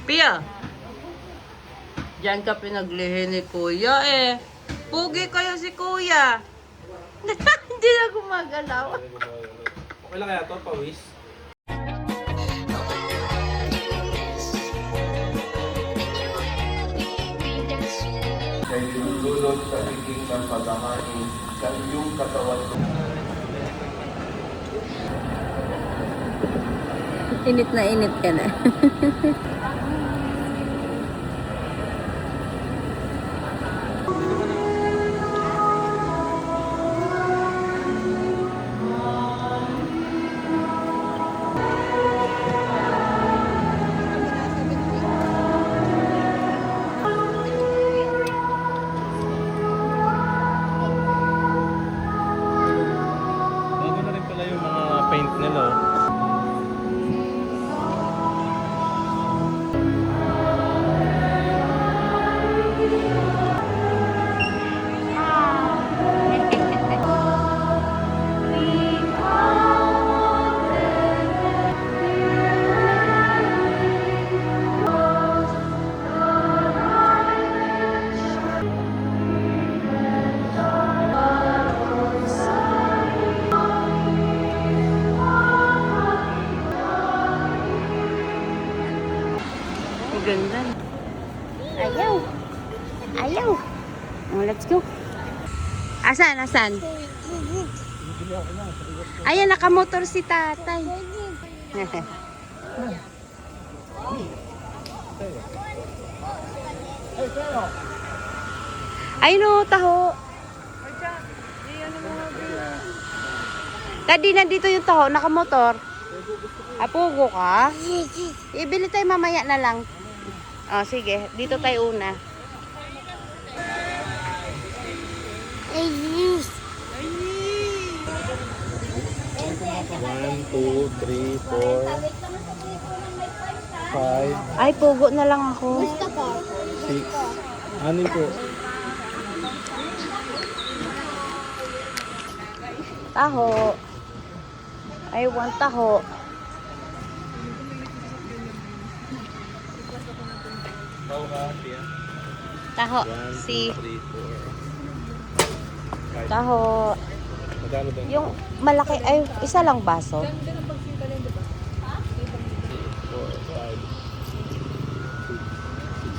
Pia, diyan ka pinaglihi ni Kuya eh. Pugi kayo si Kuya. Hindi na gumagalaw. Okay lang kaya to, pawis? Kaya dinudulot sa higit ng paghahain sa iyong katawan. Init na init ka na. Bago na rin pala yung mga paint nila. Oh. Ganda. Ayaw. Ayaw. Oh, let's go. Asan? Asan? Ayan, nakamotor si tatay. Ay no, taho. Daddy, nandito yung taho, nakamotor. Apugo ka? Ibili tayo mamaya na lang. Oh, sige. Dito tayo una. 1, 2, 3, 4, 5, Ay, pugo na lang ako. 6. Anin po? Taho. I want taho. Tao ka, Pia? Taho. 1, Si 2, 3, 4, 5. taho. Magkano ba? Yung malaki, ay, isa lang baso. 4, 5,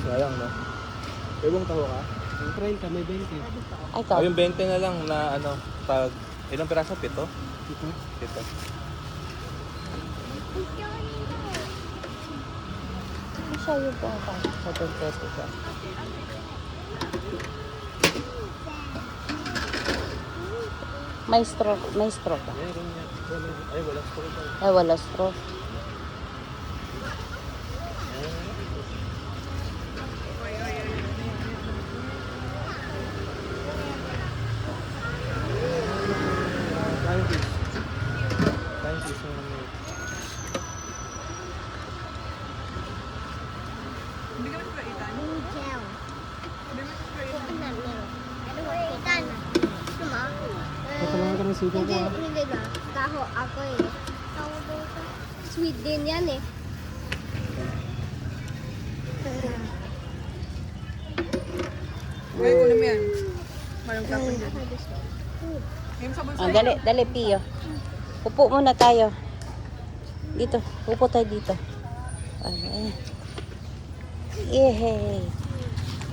6. Sayang, no? Ibang taho ka? Yung 30, may 20. Ay, ito. Yung 20 na lang na ano, pag ilang piraso? 7? 7. Siya yung pang sa 10 pesos siya. May straw ka. Meron yan. Ay, wala ko ito. Ay, wala straw. Thank you. Thank you so much. Patulungan ka ng siko ko, ha? Hindi ba? Taho ako eh. Taho daw ka. Sweet din yan eh. Gawin ko naman yan. Mayroong tapon dyan. Ngayon sabon Ah, dali, dali, Pio. Upo muna tayo. Dito, upo tayo dito. Ay. Yehey.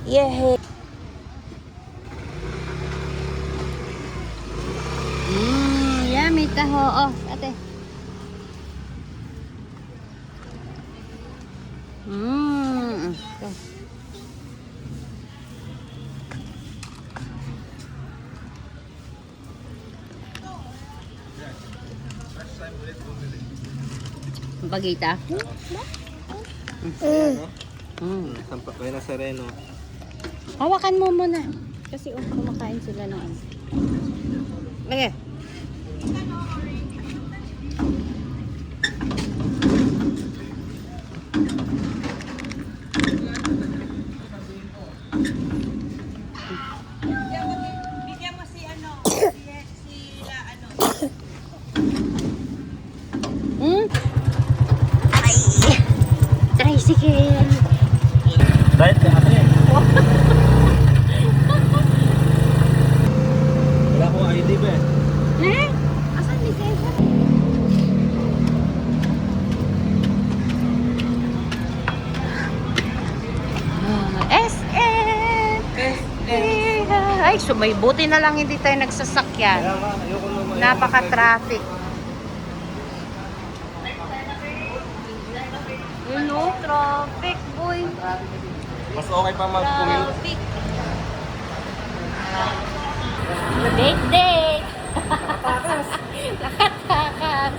Yehey. Yummy taho. Oh, ate. Ito. Bagita. Sampak kayo na sereno. Hawakan mo muna. Kasi kumakain sila ng ano. Lagi. Bigyan mo si ano, sila ano. Ay! Try tricycle. Diet ka ate. Wala akong ID ba eh. Eh? Asan lisensya? SM! Ay, buti na lang hindi tayo nagsasakyan. Kaya nga, ayoko naman. Napaka-traffic. Yun o, traffic, boy. Mas okay pa mag-commute. Traffic. Date, date. Nakatakas.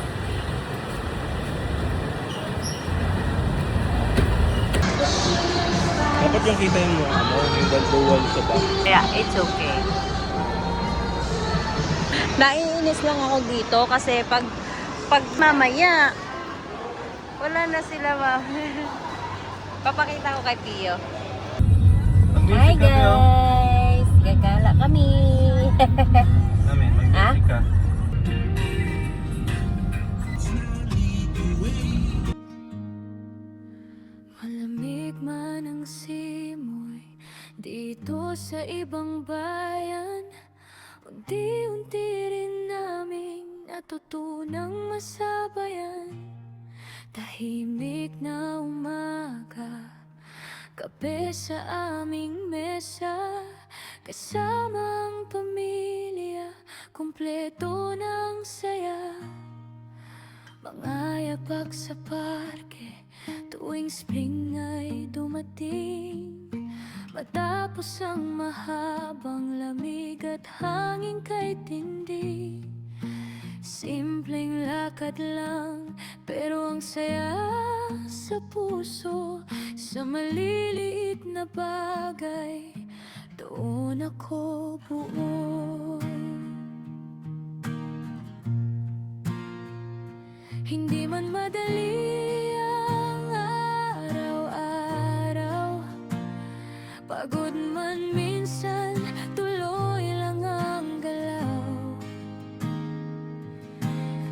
Dapat yung kita yung yung dalbuwal sa back. Yeah, it's okay. Naiinis lang ako dito kasi pag mamaya, wala na sila Papakita ko kay Pio. Hi guys! Gagala kami. Namin, mag-music ka. Malamig man ang simoy dito sa ibang bayan. Unti-unti rin naming natutunang masabayan. Tahimik na umaga, kape sa aming mesa. Kasama ang pamilya, kumpleto ng saya. Mga yapak sa parke, tuwing spring ay dumating. Matapos ang mahabang lamig at hangin kay tindi. Simpleng lakad lang, pero ang saya sa puso. Sa maliliit na bagay, doon ako buo. Hindi man madali ang araw-araw, pagod man minsan, tuloy lang ang galaw.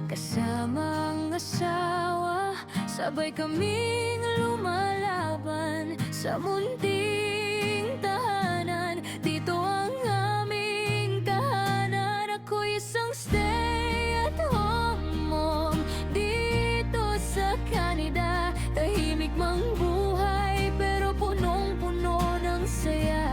Kasama ang asawa, sabay kaming lumalaban sa munting tahanan. Dito ang aming tahanan. Ako'y isang stay-at-home mom dito sa Canada. Tahimik mang buhay pero punong-puno ng saya.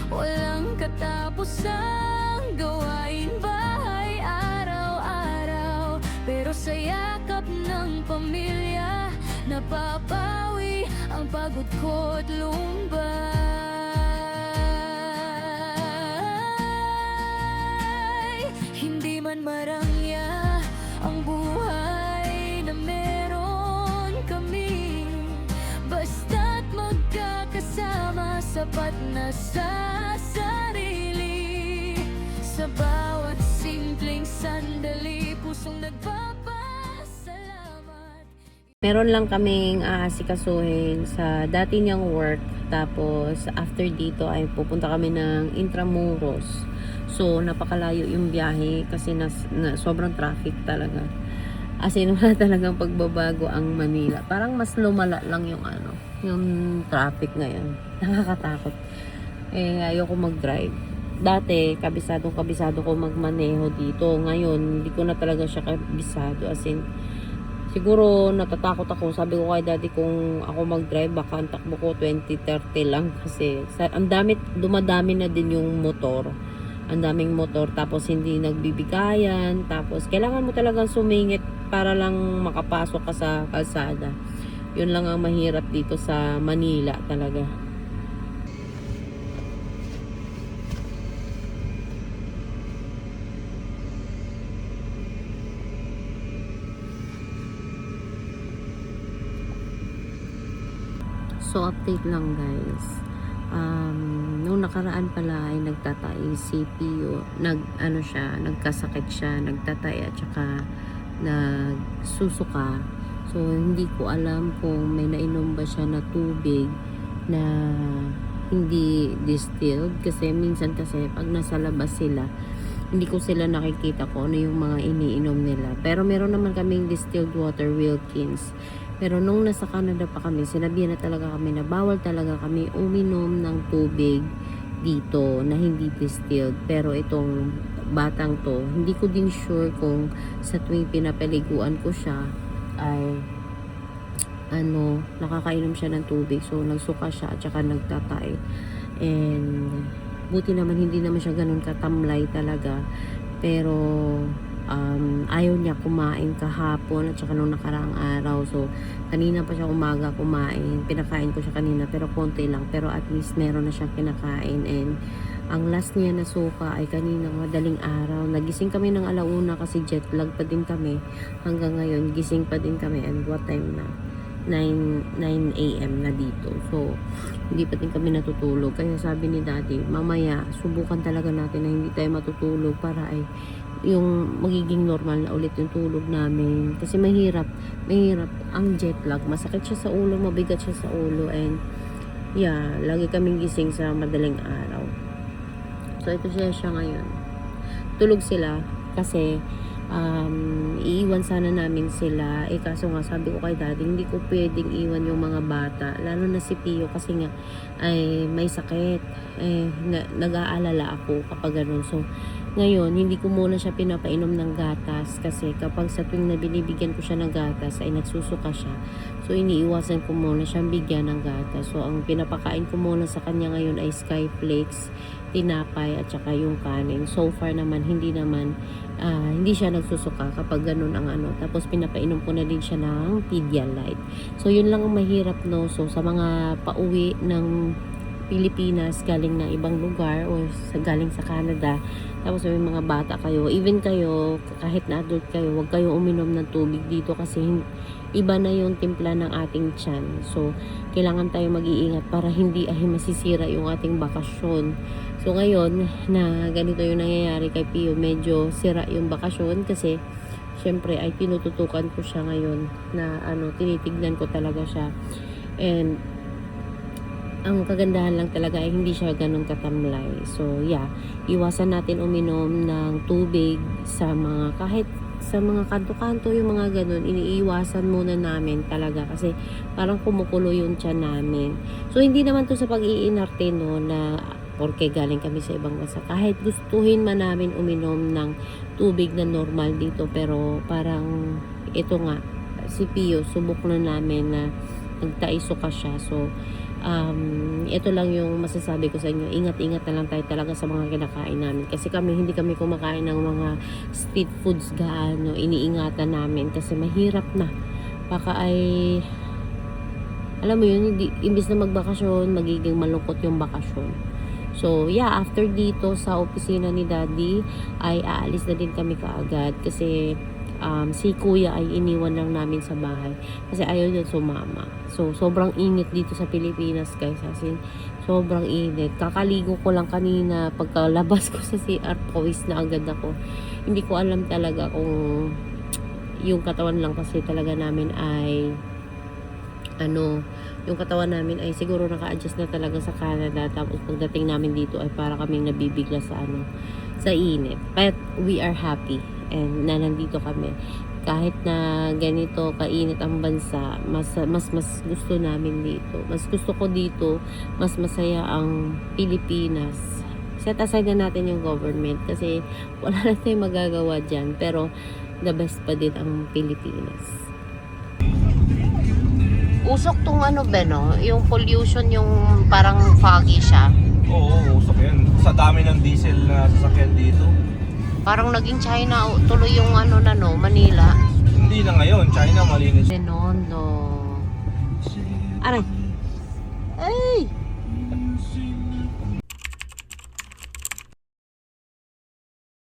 Walang katapusang gawain bahay araw-araw, pero sa yakap ng pamilya napapawi ang pagod ko't lumbay. Hindi man marangya ang buhay na meron kami, basta't magkakasama, sapat na sa sarili. Sa bawat simpleng sandali, pusong nagpapasalamat. Meron lang kaming aasikasuhin sa dati niyang work. Tapos, after dito ay pupunta kami ng Intramuros. So, napakalayo yung biyahe kasi sobrang traffic talaga. As in, wala talagang pagbabago ang Manila. Parang mas lumala lang yung traffic ngayon. Nakakatakot. Ayoko mag-drive. Dati, kabisado ko magmaneho dito. Ngayon, hindi ko na talaga siya kabisado. As in, siguro natatakot ako. Sabi ko kay daddy, kung ako mag-drive, baka ang takbo ko 20-30 lang. Kasi dumadami na din yung motor. Ang daming motor, tapos hindi nagbibigayan. Tapos kailangan mo talagang sumingit para lang makapasok ka sa kalsada. Yun lang ang mahirap dito sa Manila talaga. So, update lang guys. Nung nakaraan pala ay nagtatay si Pio. Nagkasakit siya, nagtatay at saka nagsusuka. So, hindi ko alam kung may nainom ba siya na tubig na hindi distilled. Kasi minsan kasi pag nasa labas sila, hindi ko sila nakikita ko ano yung mga iniinom nila. Pero meron naman kaming distilled water, Wilkins. Pero nung nasa Canada pa kami, sinabihan na talaga kami na bawal talaga kami uminom ng tubig dito na hindi distilled. Pero itong batang to, hindi ko din sure kung sa tuwing pinapaliguan ko siya ay nakakainom siya ng tubig. So nagsuka siya at saka nagtatay. And buti naman hindi naman siya ganun katamlay talaga. Pero ayaw niya kumain kahapon at saka nung nakaraang araw. So kanina pa siya umaga kumain, pinakain ko siya kanina pero konti lang, pero at least meron na siyang kinakain. And ang last niya na suka ay kanina madaling araw. Nagising kami ng 1:00 kasi jet lag pa din kami hanggang ngayon, gising pa din kami. And what time na? 9 a.m. na dito. So hindi pa din kami natutulog. Kaya sabi ni Daddy, mamaya subukan talaga natin na hindi tayo matutulog para ay yung magiging normal na ulit yung tulog namin. Kasi mahirap ang jet lag. Masakit siya sa ulo, mabigat siya sa ulo. And yeah, lagi kaming gising sa madaling araw. So ito siya ngayon. Tulog sila kasi iiwan sana namin sila. Kaso nga sabi ko kay Daddy, hindi ko pwedeng iwan yung mga bata, lalo na si Pio kasi nga ay may sakit. Nag-aalala ako kapag ganun. So ngayon, hindi ko muna siya pinapainom ng gatas kasi kapag sa tuwing na binibigyan ko siya ng gatas ay nagsusuka siya. So iniiwasan ko muna siyang bigyan ng gatas. So ang pinapakain ko muna sa kanya ngayon ay Skyflakes, tinapay at saka yung kanin. So far naman hindi siya nagsusuka kapag ganun ang Tapos pinapainom ko na din siya ng Pedialyte. So yun lang ang mahirap, no. So sa mga pauwi ng Pilipinas galing ng ibang lugar o galing sa Canada, tapos may mga bata kayo, even kayo kahit na adult kayo, huwag kayo uminom ng tubig dito kasi iba na yung timpla ng ating tiyan. So kailangan tayo mag-iingat para hindi masisira yung ating bakasyon. So ngayon na ganito yung nangyayari kay Pio, medyo sira yung bakasyon kasi syempre ay tinututukan ko siya ngayon na tinitignan ko talaga siya. And ang kagandahan lang talaga ay hindi siya ganun katamlay. So yeah, iwasan natin uminom ng tubig sa mga, kahit sa mga kanto-kanto, yung mga ganun, iniiwasan muna namin talaga kasi parang kumukulo yung tiyan namin. So hindi naman to sa pag-iinarte, no, na porque galing kami sa ibang bansa. Kahit gustuhin man namin uminom ng tubig na normal dito, pero parang ito nga, si Pio, subok na namin na nagtaisuka siya. So ito lang yung masasabi ko sa inyo, ingat-ingat na lang tayo talaga sa mga kinakain namin kasi hindi kami kumakain ng mga street foods gaano, iniingatan namin kasi mahirap na, baka ay alam mo yun, imbis na magbakasyon magiging malungkot yung bakasyon. So yeah, after dito sa opisina ni Daddy ay aalis na din kami kaagad kasi si Kuya ay iniwan lang namin sa bahay kasi ayaw niya sumama. So sobrang init dito sa Pilipinas, guys, kasi sobrang init. Kakaligo ko lang kanina, pagkalabas ko sa CR, pawis na agad ako. Hindi ko alam talaga kung yung katawan lang kasi talaga namin ay yung katawan namin ay siguro naka-adjust na talaga sa Canada, tapos pagdating namin dito ay para kaming nabibigla sa init. But we are happy and na nandito kami. Kahit na ganito kainit ang bansa, mas gusto namin dito. Mas gusto ko dito, mas masaya ang Pilipinas. Set aside na natin yung government kasi wala na tayong magagawa dyan, pero the best pa din ang Pilipinas. Usok tong Beno, yung pollution, yung parang foggy siya. Oo, usok yan. Sa dami ng diesel na sasakyan dito. Parang naging China tuloy yung Manila. Hindi na ngayon, China malinis. Benondo. Aray.